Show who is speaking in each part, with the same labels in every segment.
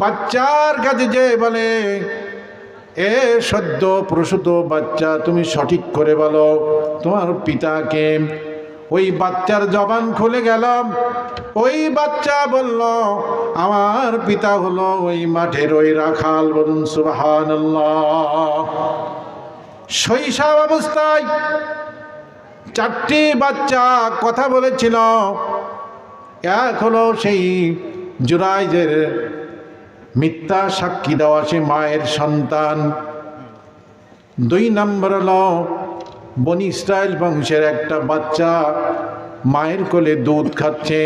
Speaker 1: বাচ্চার কাছে যে বলে, এ সদ্য প্রসূত বাচ্চা, তুমি সঠিক করে বলো তোমার পিতাকে। ওই বাচ্চার জবান খুলে গেল। ওই বাচ্চা বলল, আমার পিতা হলো ওই মাঠের ওই রাখাল। বলুন সুবহানাল্লাহ। শৈশব অবস্থায় 4টি বাচ্চা কথা বলেছিল। এক হলো সেই জুরাইজের মিথ্যা সাক্ষী দেওয়া সে মায়ের সন্তান। 2 নম্বর হলো বনি ইসরাইল বংশের একটা বাচ্চা মায়ের কোলে দুধ খাচ্ছে।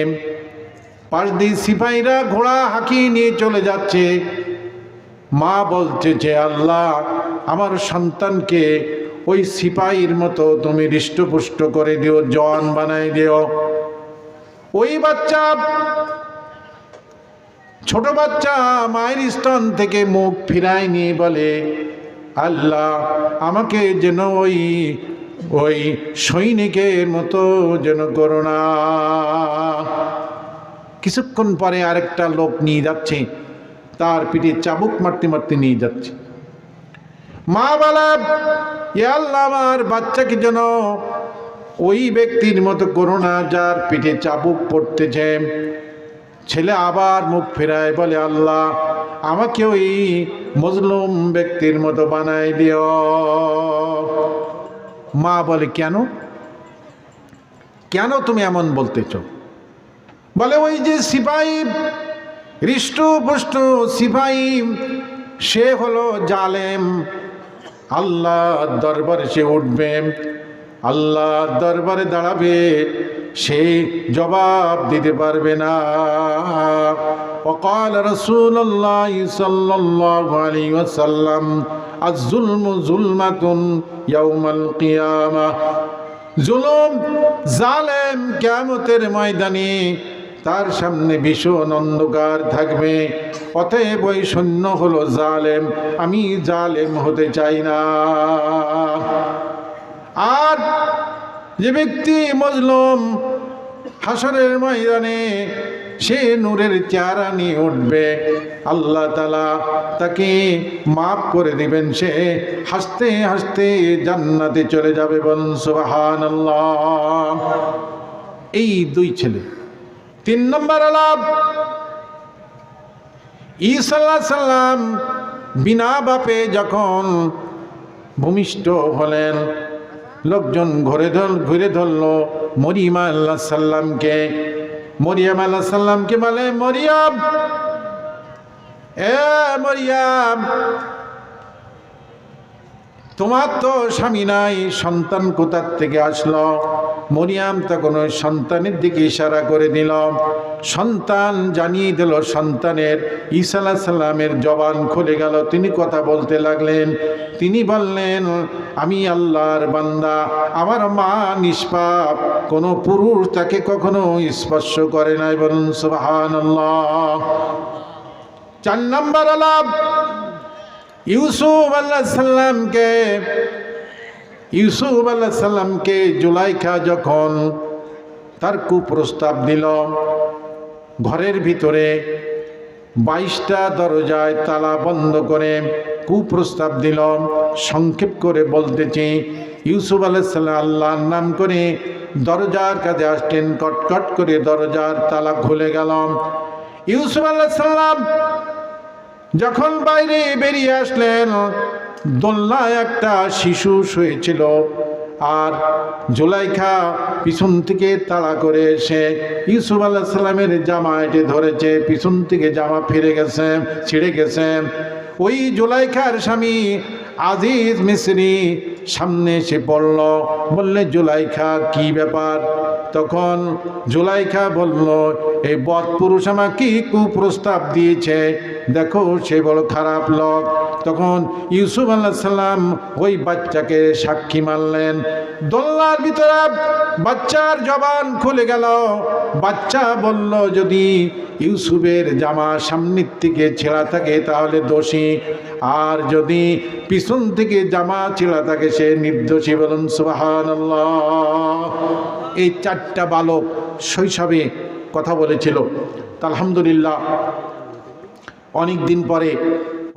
Speaker 1: পাশ দিয়ে সিপাহীরা ঘোড়া হাঁকিয়ে নিয়ে চলে যাচ্ছে। মা বলছে যে, আল্লাহ, আমার সন্তানকে ওই সিপাহীর মতো তুমি হৃষ্টপুষ্ট করে দিও, জওয়ান বানাই দিও। ওই বাচ্চা, ছোট বাচ্চা মায়ের স্তন থেকে মুখ ফিরায় নিয়ে বলে, আল্লাহ, আমাকে যেন ওই সৈনিকের মতো যেন করো না। কিছুক্ষণ পরে আরেকটা লোক নিয়ে যাচ্ছে, তার পিঠে চাবুক মারতে মারতে নিয়ে যাচ্ছে। মা বলে, ইয়া আল্লাহ, আমার বাচ্চাকে যেন ওই ব্যক্তির মতো করো না যার পিঠে চাবুক পড়তেছে। ছেলে আবার মুখ ফেরায় বলে, আল্লাহ, আমাকে ওই মজলুম ব্যক্তির মতো বানাই দিও। মা বলে, কেন কেন তুমি এমন বলতেছ? বলে, ওই যে সিপাহী, হৃষ্টপুষ্ট সিপাহী, সে হলো জালেম। আল্লাহর দরবারে সে উঠবে, আল্লাহর দরবারে দাঁড়াবে, সে জবাব দিতে পারবে না। وقال رسول الله صلى الله عليه وسلم الظلم ظلمة يوم القيامة। জুলুম, জালেম কিয়ামতের ময়দানে তার সামনে ভীষণ অন্ধকার থাকবে। অতএব ওই সৈন্য হলো জালেম, আমি জালেম হতে চাই না। আর যে ব্যক্তি মজলুম, হাসরের ময়দানে সে নূরের চেহারা নিয়ে উঠবে, আল্লাহ তাআলা তাকে মাফ করে দিবেন, সে হাসতে হাসতে জান্নাতে চলে যাবে। বলুন সুবহানাল্লাহ। এই 2 ছেলে। 3 নম্বর আলাপ, ঈসা আলাইহিস সালাম বিনা বাপে যখন ভূমিষ্ঠ হলেন, লোকজন ঘুরে ধরল মরিয়ম আলাইহিস সালামকে। মরিয়ম আলাইহিস সালামকে বলে, মরিয়ম, এ মরিয়ম, তোমার তো স্বামী নাই, সন্তান কোথার থেকে আসলো? মরিয়ম তখন ওই সন্তানের দিকে ইশারা করে দিল। সন্তান জানিয়ে দিল সন্তানের। ঈসা আলাইহিস সালামের জবান খুলে গেল, তিনি কথা বলতে লাগলেন। তিনি বললেন, আমি আল্লাহর বান্দা, আমার মা নিষ্পাপ, কোনো পুরুষ তাকে কখনো স্পর্শ করে নাই। বলুন সুবহানাল্লাহ। 4 নম্বর আলাপ, ইউসুফ আলাইহিস সালামকে জুলাইখা যখন তার কুপ্রস্তাব দিল, ঘরের ভিতরে 22টা দরজায় তালা বন্ধ করে কুপ্রস্তাব দিল। সংক্ষেপ করে বলতেছি, ইউসুফ আলাইহিস সালাম আল্লাহর নাম করে দরজার কাছে আসলেন, কটকট করে দরজার তালা খুলে গেল। ইউসুফ আলাইহিস সালাম যখন বাইরে বেরিয়ে আসলেন, দোলনায় একটা শিশু শুয়েছিল, আর জুলাইখা পিছন থেকে তাড়া করে এসে ইউসুফ আলাইহিস সালামের জামা এঁটে ধরেছে। পিছন থেকে জামা ছিঁড়ে গেছে। ওই জুলাইখার স্বামী আজিজ মিসরি সামনে এসে পড়ল, বললে, জুলাইখা, কি ব্যাপার? তখন জুলাইখা বলল, এই বদপুরুষ আমাকে কুপ্রস্তাব দিয়েছে, দেখো সে বড় খারাপ লোক। তখন ইউসুফ আলাইহিস সালাম ওই বাচ্চাকে সাক্ষী মানলেন। দোলনার ভিতরে বাচ্চার জবান খুলে গেল। বাচ্চা বলল, যদি ইউসুফের জামা সামনের থেকে ছেঁড়া থাকে তাহলে দোষী, আর যদি পিছন থেকে জামা ছেঁড়া থাকে সে নির্দোষী। বলুন সুবহানাল্লাহ। এই 4টা বালক শৈশবে কথা বলেছিল। আলহামদুলিল্লাহ, অনেক দিন পরে